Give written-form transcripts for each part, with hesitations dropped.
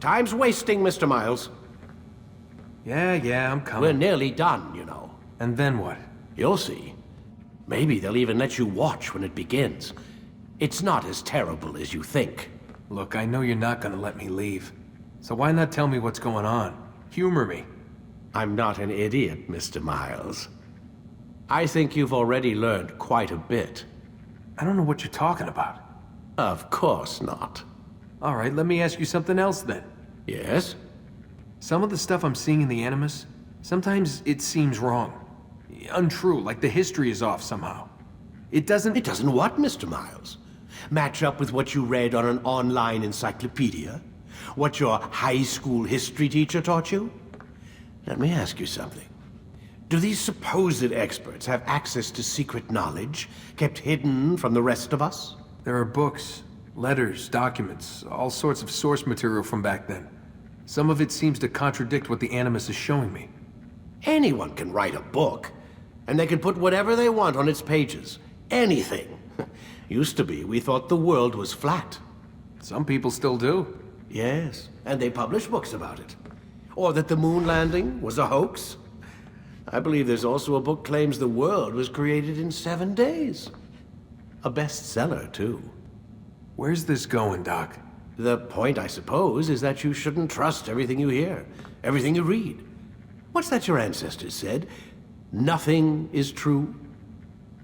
Time's wasting, Mr. Miles. Yeah, I'm coming. We're nearly done, you know. And then what? You'll see. Maybe they'll even let you watch when it begins. It's not as terrible as you think. Look, I know you're not gonna let me leave. So why not tell me what's going on? Humor me. I'm not an idiot, Mr. Miles. I think you've already learned quite a bit. I don't know what you're talking about. Of course not. All right, let me ask you something else then. Yes? Some of the stuff I'm seeing in the Animus, sometimes it seems wrong. Untrue, like the history is off somehow. It doesn't... It doesn't what, Mr. Miles? Match up with what you read on an online encyclopedia? What your high school history teacher taught you? Let me ask you something. Do these supposed experts have access to secret knowledge kept hidden from the rest of us? There are books, letters, documents, all sorts of source material from back then. Some of it seems to contradict what the Animus is showing me. Anyone can write a book, and they can put whatever they want on its pages. Anything. Used to be, we thought the world was flat. Some people still do. Yes, and they publish books about it. Or that the moon landing was a hoax. I believe there's also a book claims the world was created in 7 days. A bestseller, too. Where's this going, Doc? The point, I suppose, is that you shouldn't trust everything you hear, everything you read. What's that your ancestors said? Nothing is true?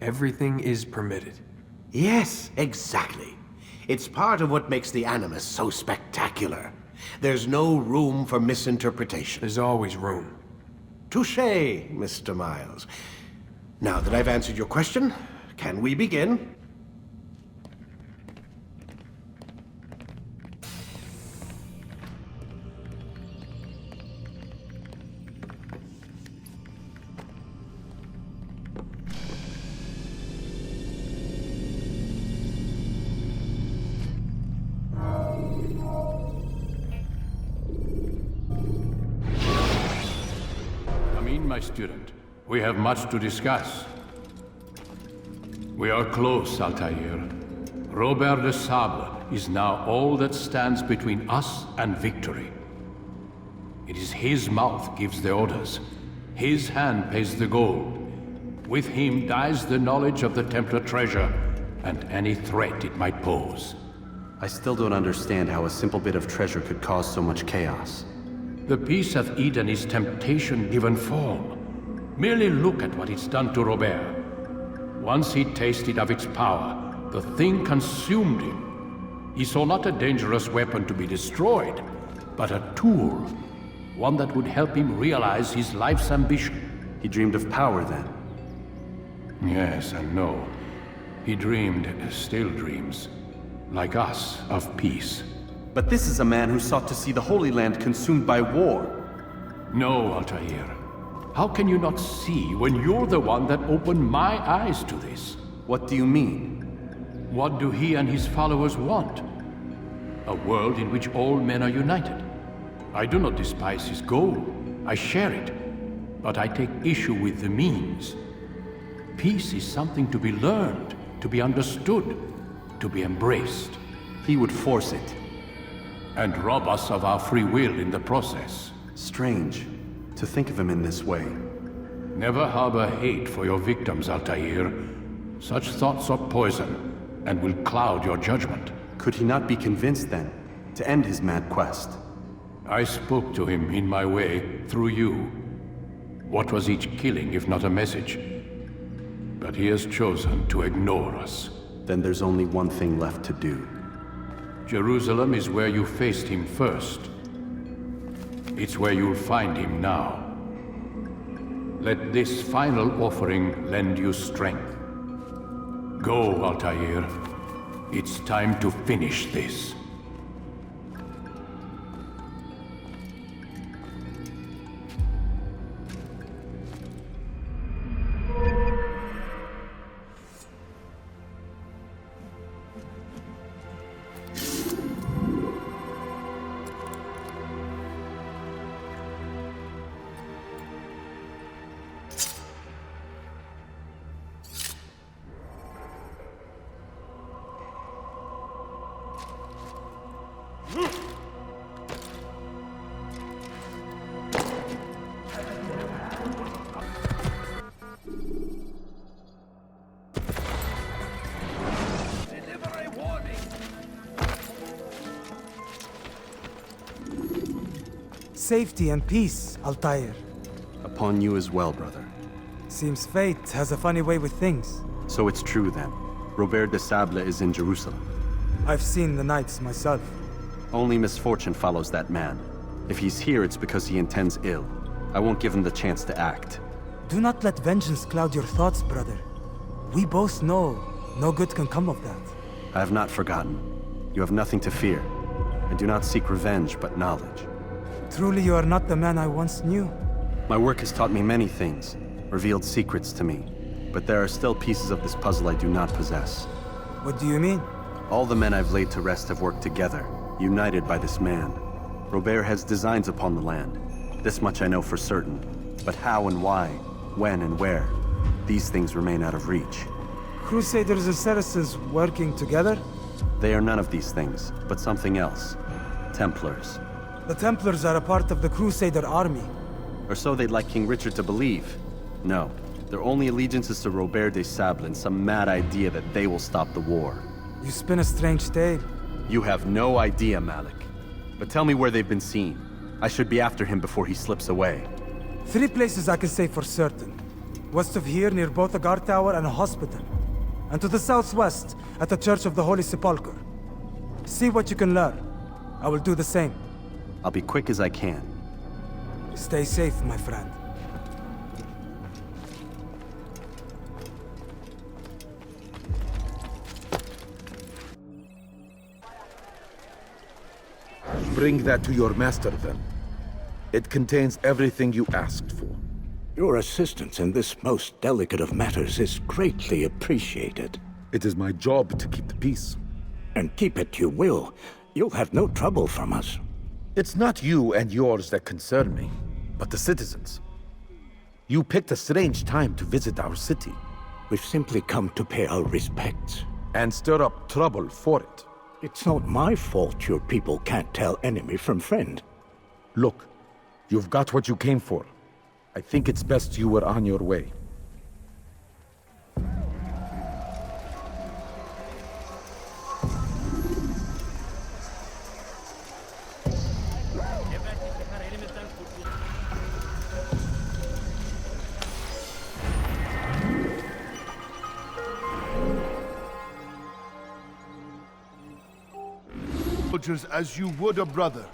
Everything is permitted. Yes, exactly. It's part of what makes the Animus so spectacular. There's no room for misinterpretation. There's always room. Touché, Mr. Miles. Now that I've answered your question, can we begin? My student, we have much to discuss. We are close, Altair. Robert de Sable is now all that stands between us and victory. It is his mouth gives the orders. His hand pays the gold. With him dies the knowledge of the Templar treasure and any threat it might pose. I still don't understand how a simple bit of treasure could cause so much chaos. The peace of Eden is temptation given form. Merely look at what it's done to Robert. Once he tasted of its power, the thing consumed him. He saw not a dangerous weapon to be destroyed, but a tool. One that would help him realize his life's ambition. He dreamed of power then? Yes and no. He dreamed, still dreams, like us, of peace. But this is a man who sought to see the Holy Land consumed by war. No, Altair. How can you not see when you're the one that opened my eyes to this? What do you mean? What do he and his followers want? A world in which all men are united. I do not despise his goal. I share it. But I take issue with the means. Peace is something to be learned, to be understood, to be embraced. He would force it. And rob us of our free will in the process. Strange, to think of him in this way. Never harbor hate for your victims, Altair. Such thoughts are poison, and will cloud your judgment. Could he not be convinced, then, to end his mad quest? I spoke to him in my way, through you. What was each killing if not a message? But he has chosen to ignore us. Then there's only one thing left to do. Jerusalem is where you faced him first. It's where you'll find him now. Let this final offering lend you strength. Go, Altair. It's time to finish this. safety and peace, Altair. Upon you as well, brother. Seems fate has a funny way with things. So it's true then. Robert de Sable is in Jerusalem. I've seen the Knights myself. Only misfortune follows that man. If he's here, it's because he intends ill. I won't give him the chance to act. Do not let vengeance cloud your thoughts, brother. We both know no good can come of that. I have not forgotten. You have nothing to fear. I do not seek revenge, but knowledge. Truly you are not the man I once knew. My work has taught me many things, revealed secrets to me. But there are still pieces of this puzzle I do not possess. What do you mean? All the men I've laid to rest have worked together, united by this man. Robert has designs upon the land. This much I know for certain. But how and why, when and where, these things remain out of reach. Crusaders and Saracens working together? They are none of these things, but something else. Templars. The Templars are a part of the Crusader army. Or so they'd like King Richard to believe. No, their only allegiance is to Robert de Sable and some mad idea that they will stop the war. You spin a strange tale. You have no idea, Malik. But tell me where they've been seen. I should be after him before he slips away. 3 places I can say for certain. West of here, near both a guard tower and a hospital. And to the southwest, at the Church of the Holy Sepulchre. See what you can learn. I will do the same. I'll be quick as I can. Stay safe, my friend. Bring that to your master, then. It contains everything you asked for. Your assistance in this most delicate of matters is greatly appreciated. It is my job to keep the peace. And keep it you will. You'll have no trouble from us. It's not you and yours that concern me, but the citizens. You picked a strange time to visit our city. We've simply come to pay our respects. And stir up trouble for it. It's not my fault your people can't tell enemy from friend. Look, you've got what you came for. I think it's best you were on your way. Soldiers as you would a brother.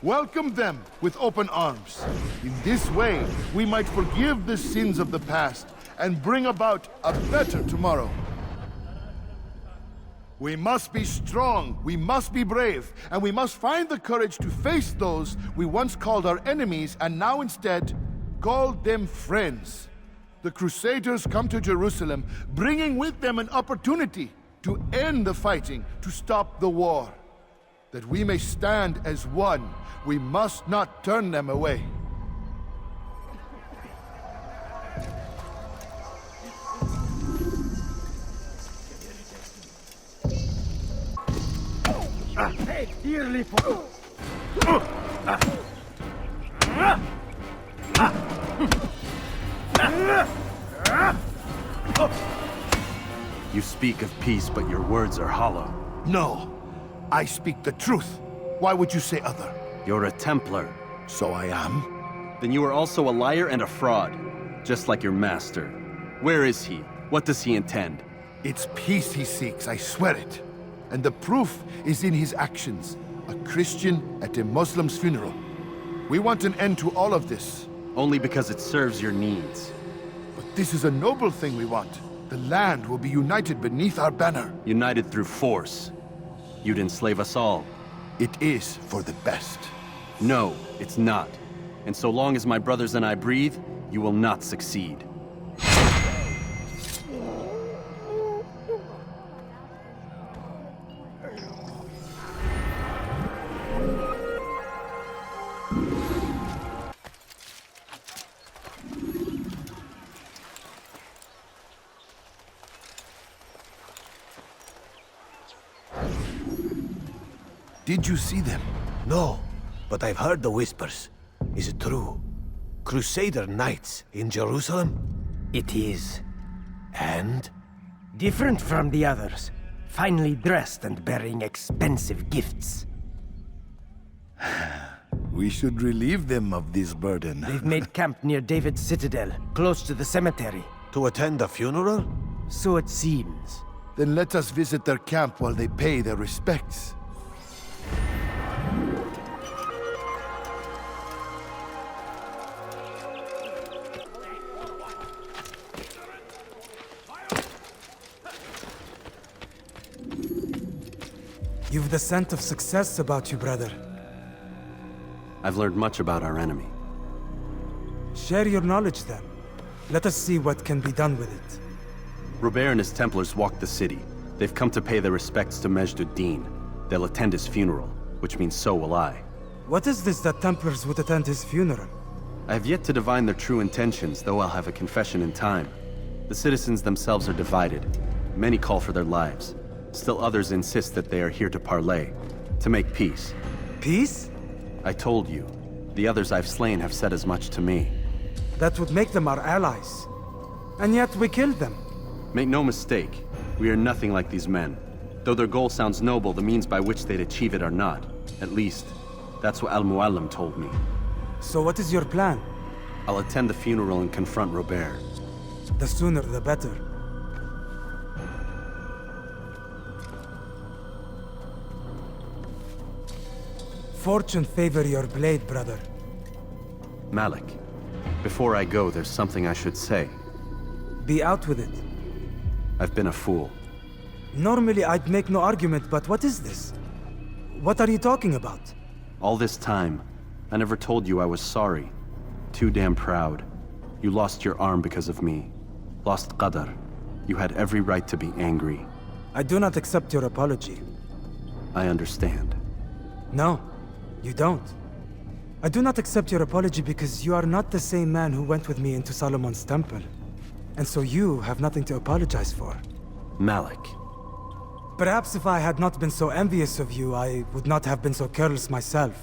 Welcome them with open arms. In this way, we might forgive the sins of the past and bring about a better tomorrow. We must be strong, we must be brave, and we must find the courage to face those we once called our enemies and now instead call them friends. The Crusaders come to Jerusalem, bringing with them an opportunity to end the fighting, to stop the war. That we may stand as one, we must not turn them away. You speak of peace, but your words are hollow. No, I speak the truth. Why would you say other? You're a Templar. So I am. Then you are also a liar and a fraud, just like your master. Where is he? What does he intend? It's peace he seeks, I swear it. And the proof is in his actions. A Christian at a Muslim's funeral. We want an end to all of this. Only because it serves your needs. But this is a noble thing we want. The land will be united beneath our banner. United through force. You'd enslave us all. It is for the best. No, it's not. And so long as my brothers and I breathe, you will not succeed. Did you see them? No, but I've heard the whispers. Is it true? Crusader knights in Jerusalem? It is. And? Different from the others. Finely dressed and bearing expensive gifts. We should relieve them of this burden. They've made camp near David's citadel, close to the cemetery. To attend a funeral? So it seems. Then let us visit their camp while they pay their respects. You've the scent of success about you, brother. I've learned much about our enemy. Share your knowledge then. Let us see what can be done with it. Robert and his Templars walked the city. They've come to pay their respects to Majd-ud-Din. They'll attend his funeral, which means so will I. What is this that Templars would attend his funeral? I have yet to divine their true intentions, though I'll have a confession in time. The citizens themselves are divided. Many call for their lives. Still others insist that they are here to parley, to make peace. Peace? I told you. The others I've slain have said as much to me. That would make them our allies. And yet we killed them. Make no mistake, we are nothing like these men. Though their goal sounds noble, the means by which they'd achieve it are not. At least, that's what Al-Muallim told me. So what is your plan? I'll attend the funeral and confront Robert. The sooner the better. Fortune favor your blade, brother. Malik, before I go, there's something I should say. Be out with it. I've been a fool. Normally I'd make no argument, but what is this? What are you talking about? All this time, I never told you I was sorry. Too damn proud. You lost your arm because of me. Lost Qadar. You had every right to be angry. I do not accept your apology. I understand. No, you don't. I do not accept your apology because you are not the same man who went with me into Solomon's temple. And so you have nothing to apologize for. Malik. Perhaps if I had not been so envious of you, I would not have been so careless myself.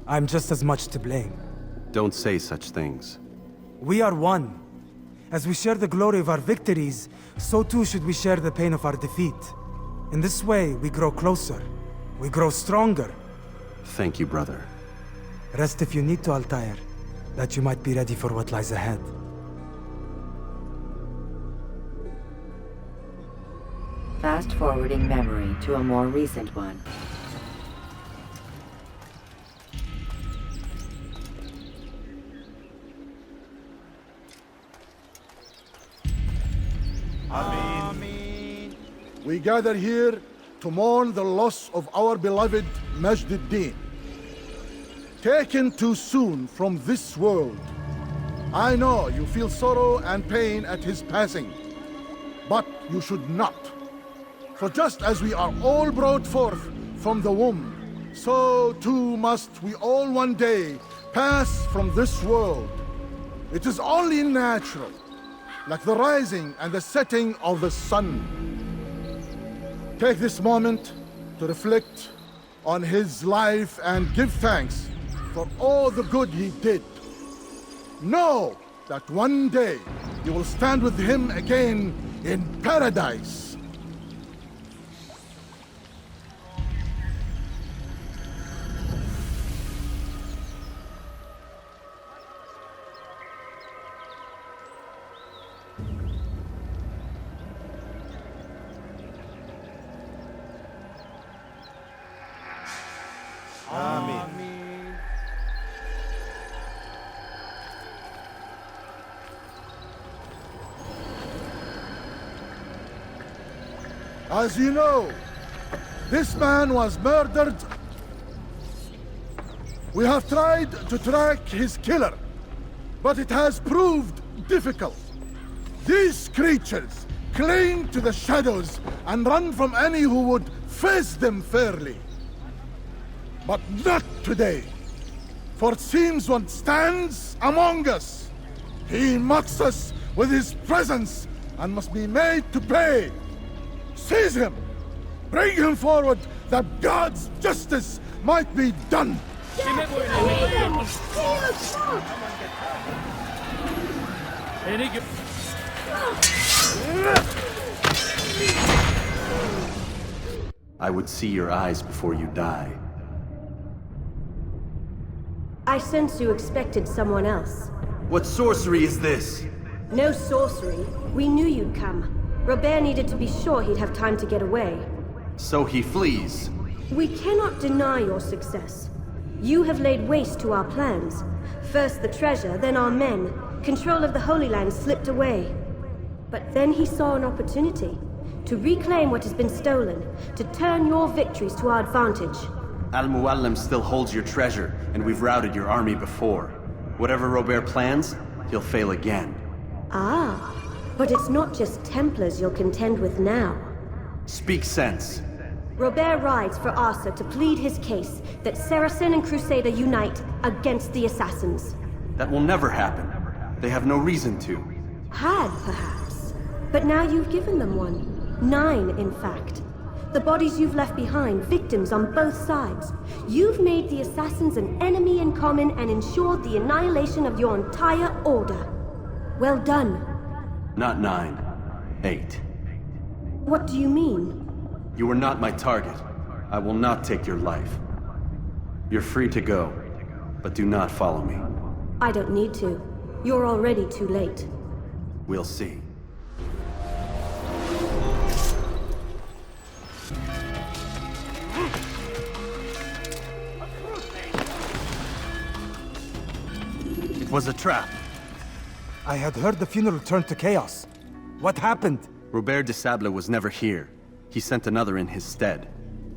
I'm just as much to blame. Don't say such things. We are one. As we share the glory of our victories, so too should we share the pain of our defeat. In this way, we grow closer. We grow stronger. Thank you, brother. Rest if you need to, Altair, that you might be ready for what lies ahead. Fast-forwarding memory to a more recent one. We gather here to mourn the loss of our beloved Majd-ud-Din. Taken too soon from this world. I know you feel sorrow and pain at his passing, but you should not. For just as we are all brought forth from the womb, so too must we all one day pass from this world. It is only natural, like the rising and the setting of the sun. Take this moment to reflect on his life and give thanks for all the good he did. Know that one day you will stand with him again in paradise. As you know, this man was murdered. We have tried to track his killer, but it has proved difficult. These creatures cling to the shadows and run from any who would face them fairly. But not today, for it seems one stands among us. He mocks us with his presence and must be made to pay. Seize him! Bring him forward that God's justice might be done! I would see your eyes before you die. I sense you expected someone else. What sorcery is this? No sorcery. We knew you'd come. Robert needed to be sure he'd have time to get away. So he flees. We cannot deny your success. You have laid waste to our plans. First the treasure, then our men. Control of the Holy Land slipped away. But then he saw an opportunity to reclaim what has been stolen, to turn your victories to our advantage. Al-Muallim still holds your treasure, and we've routed your army before. Whatever Robert plans, he'll fail again. Ah, but it's not just Templars you'll contend with now. Speak sense. Robert rides for Arsa to plead his case that Saracen and Crusader unite against the Assassins. That will never happen. They have no reason to. Had, perhaps. But now you've given them one. 9, in fact. The bodies you've left behind, victims on both sides. You've made the Assassins an enemy in common and ensured the annihilation of your entire order. Well done. Not 9. 8. What do you mean? You were not my target. I will not take your life. You're free to go, but do not follow me. I don't need to. You're already too late. We'll see. It was a trap. I had heard the funeral turned to chaos. What happened? Robert de Sable was never here. He sent another in his stead.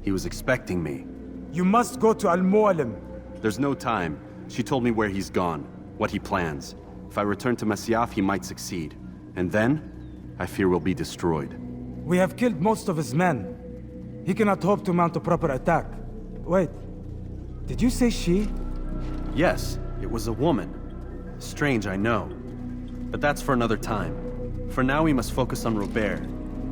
He was expecting me. You must go to Al-Mualim. There's no time. She told me where he's gone, what he plans. If I return to Masyaf, he might succeed. And then, I fear we'll be destroyed. We have killed most of his men. He cannot hope to mount a proper attack. Wait, did you say she? Yes, it was a woman. Strange, I know. But that's for another time. For now, we must focus on Robert.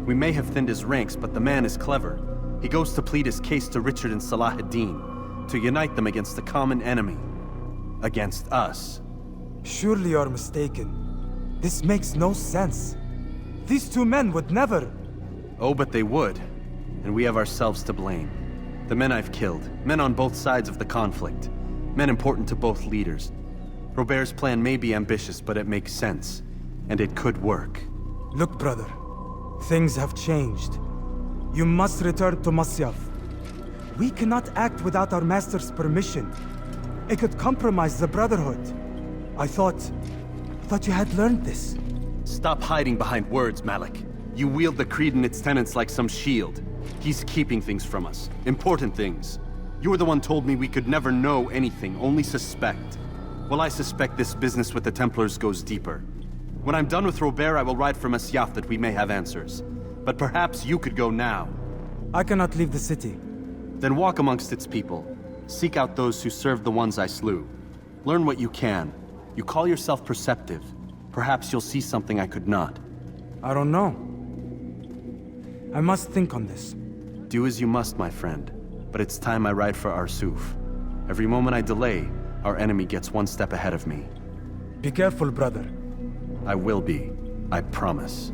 We may have thinned his ranks, but the man is clever. He goes to plead his case to Richard and Salah ad-Din, to unite them against the common enemy. Against us. Surely you're mistaken. This makes no sense. These two men would never... Oh, but they would. And we have ourselves to blame. The men I've killed, men on both sides of the conflict, men important to both leaders. Robert's plan may be ambitious, but it makes sense. And it could work. Look, brother. Things have changed. You must return to Masyaf. We cannot act without our master's permission. It could compromise the Brotherhood. I thought you had learned this. Stop hiding behind words, Malik. You wield the creed and its tenets like some shield. He's keeping things from us. Important things. You were the one told me we could never know anything, only suspect. Well, I suspect this business with the Templars goes deeper. When I'm done with Robert, I will ride for Masyaf that we may have answers. But perhaps you could go now. I cannot leave the city. Then walk amongst its people. Seek out those who served the ones I slew. Learn what you can. You call yourself perceptive. Perhaps you'll see something I could not. I don't know. I must think on this. Do as you must, my friend. But it's time I ride for Arsuf. Every moment I delay, our enemy gets one step ahead of me. Be careful, brother. I will be. I promise.